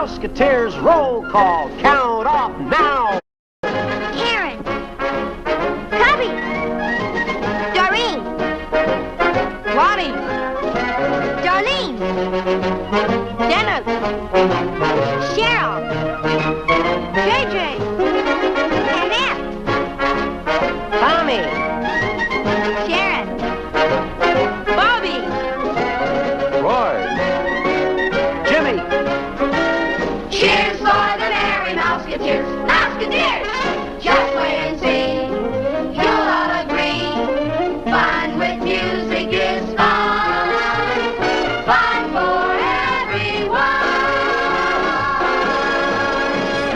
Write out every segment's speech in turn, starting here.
Mouseketeers roll call. Count off now. Karen. Cubby. Doreen. Wally. Darlene. Dennis. Cheryl. JJ. Annette. Tommy. Sharon. Bobby. Roy. Jimmy. Cheers for the Merry Mouseketeers. Mouseketeers! Just wait and see. You'll all agree. Fun with music is fun. Fun for everyone.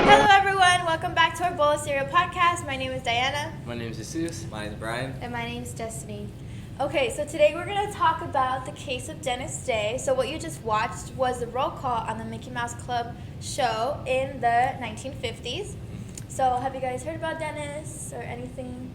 Hello everyone, welcome back to our Bowl of Cereal podcast. My name is Diana. My name is Jesus. My name's Brian. And my name is Destiny. Okay, so today we're going to talk about the case of Dennis Day. So what you just watched was the roll call on the Mickey Mouse Club show in the 1950s. So have you guys heard about Dennis or anything?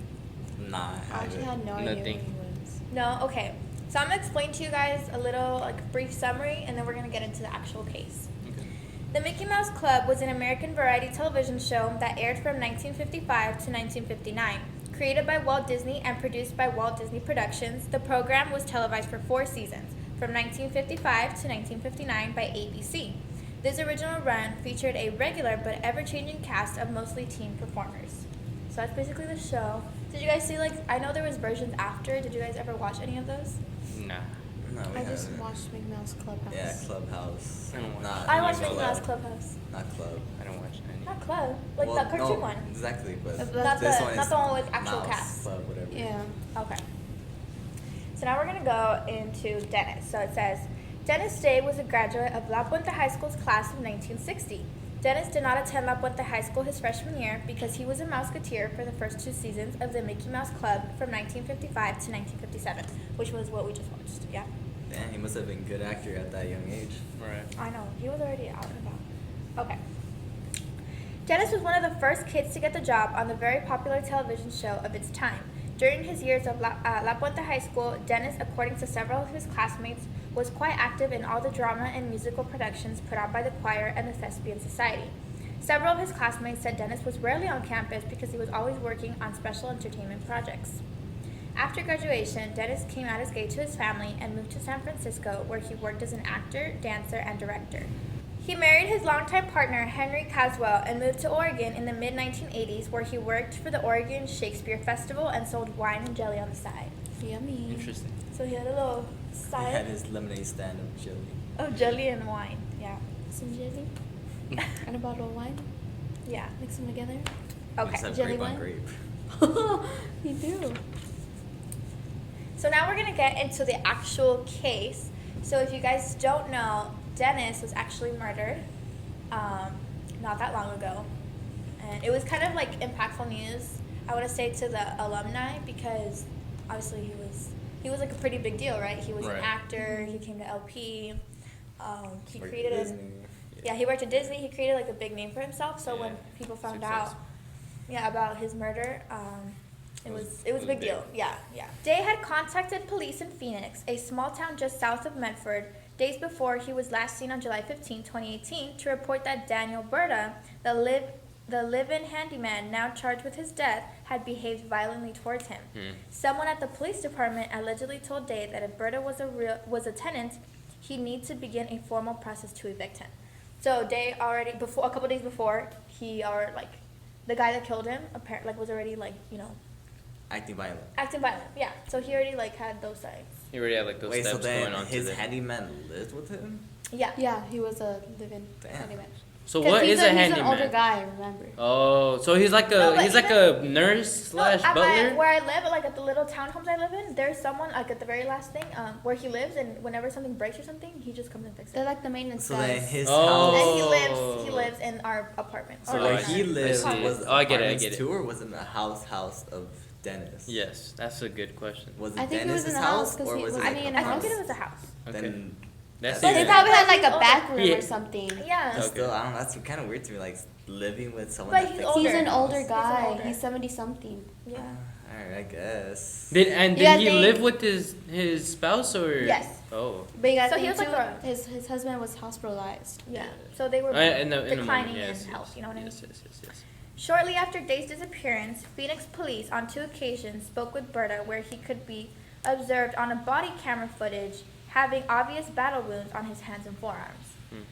Nah, I actually had no idea Nothing. who he was. No? Okay. So I'm going to explain to you guys a little brief summary and then we're going to get into the actual case. Okay. The Mickey Mouse Club was an American variety television show that aired from 1955 to 1959. Created by Walt Disney and produced by Walt Disney Productions, the program was televised for 4 seasons, from 1955 to 1959 by ABC. This original run featured a regular but ever-changing cast of mostly teen performers. So that's basically the show. Did you guys see, I know there was versions after. Did you guys ever watch any of those? Nah. No, we I just haven't. watched Mickey Mouse Clubhouse. Yeah, Clubhouse. I don't watch Not I watched Club. Mickey Mouse Clubhouse. Not Club. I don't watch any. Not Club, the Well, cartoon no, one. Exactly, but Not this the- one not is the one with actual Mouse cast. Club, whatever. Yeah. Okay. So now we're going to go into Dennis. So it says, Dennis Day was a graduate of La Puente High School's class of 1960. Dennis did not attend La Puente High School his freshman year because he was a Mouseketeer for the first 2 seasons of the Mickey Mouse Club from 1955 to 1957, which was what we just watched, yeah? Damn, he must have been a good actor at that young age. Right. I know, he was already out and about. Okay. Dennis was one of the first kids to get the job on the very popular television show of its time. During his years of La Puente High School, Dennis, according to several of his classmates, was quite active in all the drama and musical productions put on by the choir and the Thespian Society. Several of his classmates said Dennis was rarely on campus because he was always working on special entertainment projects. After graduation, Dennis came out as gay to his family and moved to San Francisco, where he worked as an actor, dancer, and director. He married his longtime partner, Henry Caswell, and moved to Oregon in the mid-1980s, where he worked for the Oregon Shakespeare Festival and sold wine and jelly on the side. Yummy. Interesting. So he had a little He had side his lemonade stand of jelly. of jelly and wine. Yeah. Some jelly and a bottle of wine. Yeah. Mix them together. Okay. Except jelly grape on wine? grape. You do. So now we're going to get into the actual case. So if you guys don't know, Dennis was actually murdered not that long ago. And it was kind of impactful news, I want to say, to the alumni, because obviously he was a pretty big deal, right? He was an Right. actor, he came to LP, he Worked created at a... Disney. Yeah, he worked at Disney. He created a big name for himself. So Yeah, when people found success. out, about his murder, it was a big big. deal. Yeah. Day had contacted police in Phoenix, a small town just south of Medford, days before he was last seen on July 15, 2018, to report that Daniel Berta, the live-in handyman now charged with his death, had behaved violently towards him. Someone at the police department allegedly told Day that if Berta was a tenant, he'd need to begin a formal process to evict him. So Day already a couple days before, the guy that killed him was already Acting violent. acting violent. Yeah. So he already had those signs. He already had those Wait, so steps then going on his to the... handyman lived with him? Yeah. Yeah, he was a live-in Damn. handyman. So 'Cause what he's is a He's an older handyman? guy, remember? Oh, so he's like No, but a nurse No, slash at butler? where I live, at the little townhomes I live in, there's someone at the very last thing where he lives, and whenever something breaks or something, he just comes and fixes They're it. like the maintenance So guys. then his Oh. And house. he lives in our apartment. So or where in he our lived I see. was Oh, I get it, I apartments get it. too, or was it in the house of Dennis? Yes, that's a good question. Was it I think it was Dennis's in the house, house, 'cause or he was it was like living in a a I think house. it was a house. Okay. Then That's But They it's even... probably had But like a he's back older. room Yeah. or something. Yeah. Okay. still, I don't know, that's kind of weird to me, living with someone But that he's fixes older. He's an your older house. guy. older. He's 70 something. Yeah. Alright, I guess. Did Yeah, he they- live with his spouse or? Yes. Oh. But you gotta So he think was too, like his husband was hospitalized. Yeah. So they were In the declining moment, yes, in health. yes, You know what I mean? yes. Shortly after Day's disappearance, Phoenix police on 2 occasions spoke with Berta where he could be observed on a body camera footage having obvious battle wounds on his hands and forearms. Hmm.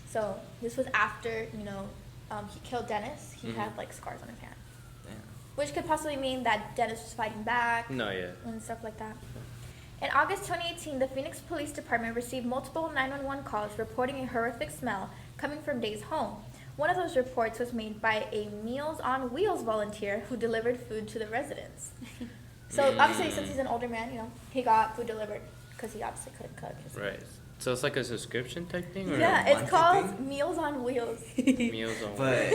So this was after, he killed Dennis. He Mhm. had like scars on his hand, Damn. which could possibly mean that Dennis was fighting back No, yeah. and stuff like that. In August 2018, the Phoenix Police Department received multiple 911 calls reporting a horrific smell coming from Day's home. One of those reports was made by a Meals on Wheels volunteer who delivered food to the residents. So obviously, since he's an older man, he got food delivered because he obviously couldn't cook. Right. So it's like a subscription type thing, or Yeah, monthly it's called thing? Meals on Wheels. meals on. But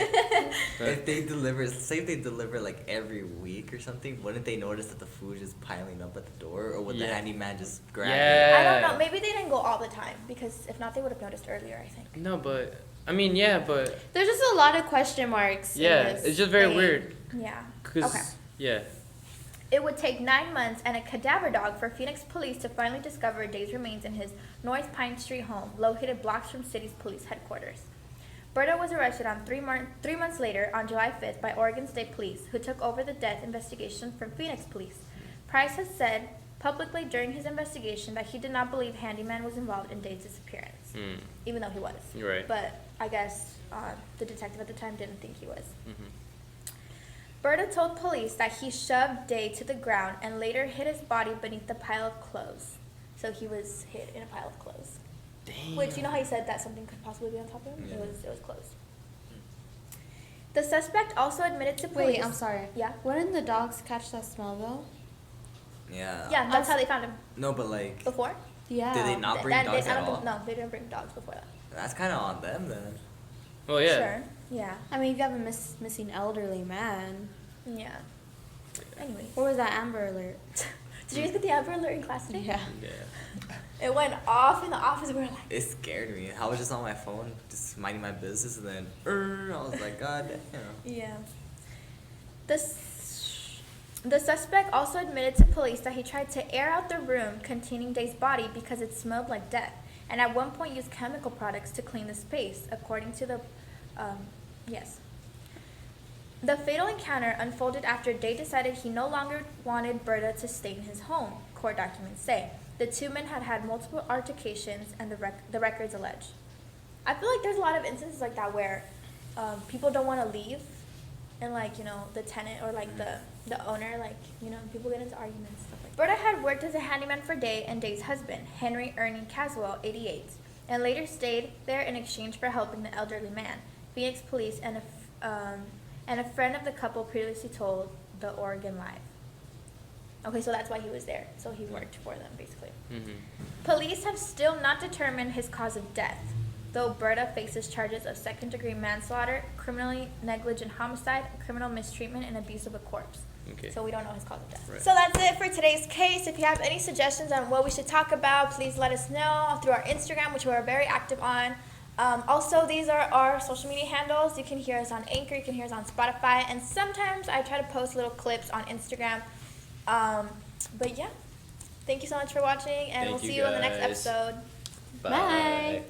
if they deliver, say if they deliver like every week or something, wouldn't they notice that the food is piling up at the door, or would the Yeah. handyman just grab Yeah. I don't know. Maybe they didn't go all the time because if not, they would have noticed earlier, I think. No, but I mean, yeah, but There's just a lot of question marks. in yeah, this it's just very thing. weird. Yeah. 'Cause, Okay. yeah. It would take 9 months and a cadaver dog for Phoenix police to finally discover Day's remains in his North Pine Street home, located blocks from city's police headquarters. Berta was arrested on 3 months later, on July 5th, by Oregon State Police, who took over the death investigation from Phoenix Police. Price has said publicly during his investigation that he did not believe Handyman was involved in Day's disappearance, even though he was. You're right. But I guess the detective at the time didn't think he was. Mhm. Berta told police that he shoved Day to the ground and later hid his body beneath the pile of clothes. So he was hid in a pile of clothes. Damn. Which, you know how you said that something could possibly be on top of him? Yeah. It was clothes. The suspect also admitted to police. Wait, I'm sorry. Yeah? Wouldn't the dogs catch that smell though? Yeah. Yeah, that's how they found him No, but like, before. Yeah. did they not bring dogs I at don't all? think, no, they didn't bring dogs before that. That's kind of on them then. Well, yeah. Sure. Yeah. I mean, if you have a missing elderly man. Yeah. Anyway. What was that Amber Alert? Did you guys get the Amber Alert in class today? Yeah. Yeah. It went off in the office. We were like, It scared me. I was just on my phone, just minding my business, and then I was like, God damn. yeah. The suspect also admitted to police that he tried to air out the room containing Day's body because it smelled like death, and at one point used chemical products to clean the space, according to the, yes. The fatal encounter unfolded after Day decided he no longer wanted Berta to stay in his home, court documents say. The two men had had multiple altercations, and the records allege. I feel like there's a lot of instances like that where people don't want to leave, and the tenant or the owner, people get into arguments, stuff like that. Berta had worked as a handyman for Day and Day's husband, Henry Ernie Caswell, 88, and later stayed there in exchange for helping the elderly man. Phoenix police and a friend of the couple previously told the Oregon Live. Okay, so that's why he was there. So he worked for them, basically. Mhm. Police have still not determined his cause of death, though Berta faces charges of second-degree manslaughter, criminally negligent homicide, criminal mistreatment, and abuse of a corpse. Okay. So we don't know his cause of death. Right. So that's it for today's case. If you have any suggestions on what we should talk about, please let us know through our Instagram, which we're very active on. Also, these are our social media handles. You can hear us on Anchor, you can hear us on Spotify, and sometimes I try to post little clips on Instagram. But yeah, thank you so much for watching, and Thank we'll you, see you in the next guys. episode. Bye.